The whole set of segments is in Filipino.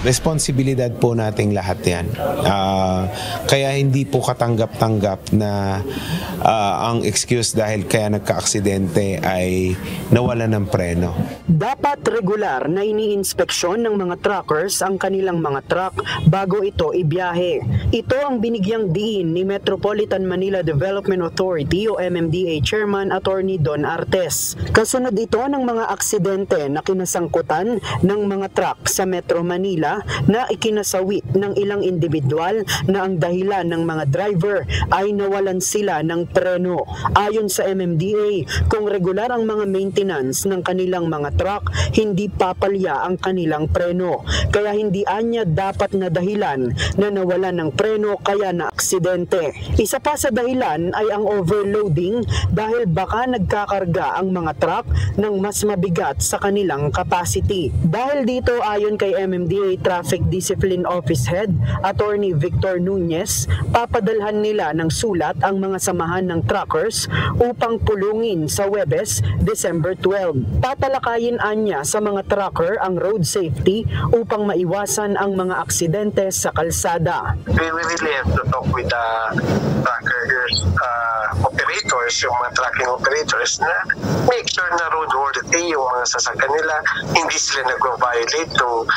Responsibilidad po nating lahat yan. Kaya hindi po katanggap-tanggap na ang excuse dahil kaya nagka-aksidente ay nawala ng preno. Dapat regular na iniinspeksyon ng mga truckers ang kanilang mga truck bago ito ibiyahe. Ito ang binigyang diin ni Metropolitan Manila Development Authority o MMDA Chairman Attorney Don Artes. Kasunod ito ng mga aksidente na kinasangkutan ng mga truck sa Metro Manila na ikinasawit ng ilang individual na ang dahilan ng mga driver ay nawalan sila ng preno. Ayon sa MMDA, kung regular ang mga maintenance ng kanilang mga truck, hindi papalya ang kanilang preno. Kaya hindi anya dapat na dahilan na nawalan ng preno kaya na aksidente. Isa pa sa dahilan ay ang overloading dahil baka nagkakarga ang mga truck ng mas mabigat sa kanilang capacity. Dahil dito, ayon kay MMDA Traffic Discipline Office Head, Attorney Victor Nunez, papadalhan nila ng sulat ang mga samahan ng truckers upang pulungin sa Huwebes, December 12. Tatalakayin anya sa mga trucker ang road safety upang maiwasan ang mga aksidente sa kalsada. We really have to talk with the truckers, operators, yung mga trucking operators na make sure na roadworthy yung mga sasakyan nila, hindi sila nag-violate ng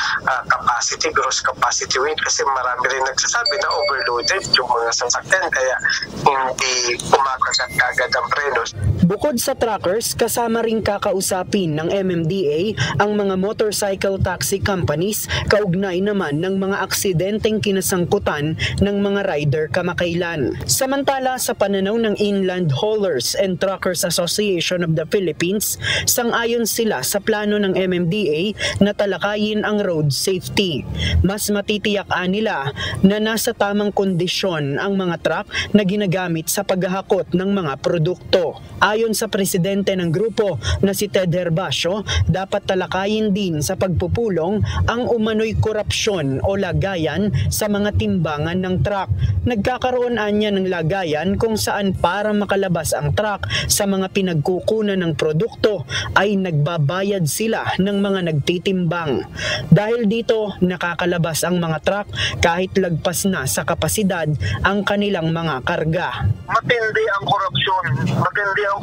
capacity, gross capacity weight kasi marami rin nagsasabi na overloaded yung mga sasakyan kaya hindi kumakagat kagad ang prenos. Bukod sa truckers, kasama ring kakausapin ng MMDA ang mga motorcycle taxi companies kaugnay naman ng mga aksidenteng kinasangkutan ng mga rider kamakailan. Samantala, sa pananaw ng Inland Haulers and Truckers Association of the Philippines, sang-ayon sila sa plano ng MMDA na talakayin ang road safety. Mas matitiyak nila na nasa tamang kondisyon ang mga truck na ginagamit sa paghahakot ng mga produkto. Ayon sa presidente ng grupo na si Ted Herbacio, dapat talakayin din sa pagpupulong ang umano'y korupsyon o lagayan sa mga timbangan ng truck. Nagkakaroon anya ng lagayan kung saan para makalabas ang truck sa mga pinagkukunan ng produkto ay nagbabayad sila ng mga nagtitimbang. Dahil dito, nakakalabas ang mga truck kahit lagpas na sa kapasidad ang kanilang mga karga. Matindi ang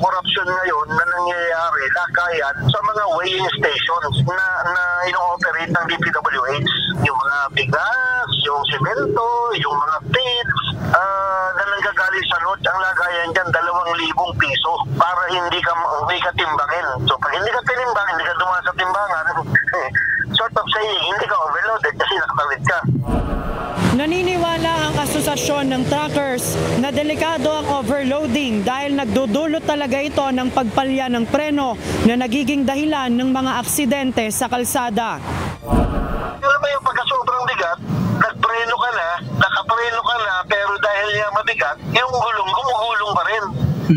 korupsyon ngayon na nangyayari lagayan sa mga weighing stations na ino-operate ng DPWH. Yung mga bigas, yung semento, yung mga feeds na nanggagaling sa load, ang lagayan dyan 2,000 piso para hindi ka timbangin. So pag hindi ka tinimbang, hindi ka dumaan sa timbangan, sort of saying, hindi ka overloaded kasi nakatawid ka. Naniniwala ang asosasyon ng truckers na delikado ang overloading dahil nagdudulot talaga ito ng pagpalya ng preno na nagiging dahilan ng mga aksidente sa kalsada. Alam mo yung pagka-sobrang bigat, nagpreno ka na, nakapreno ka na, pero dahil niya mabigat, yung gulong gumugulong pa rin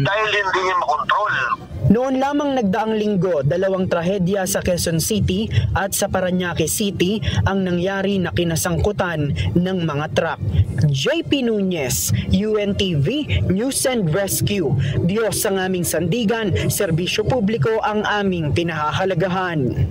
dahil hindi niya makontrol. Noon lamang nagdaang linggo, 2 trahedya sa Quezon City at sa Parañaque City ang nangyari na kinasangkutan ng mga truck. JP Nunez, UNTV, News and Rescue. Diyos ang aming sandigan, serbisyo publiko ang aming pinahahalagahan.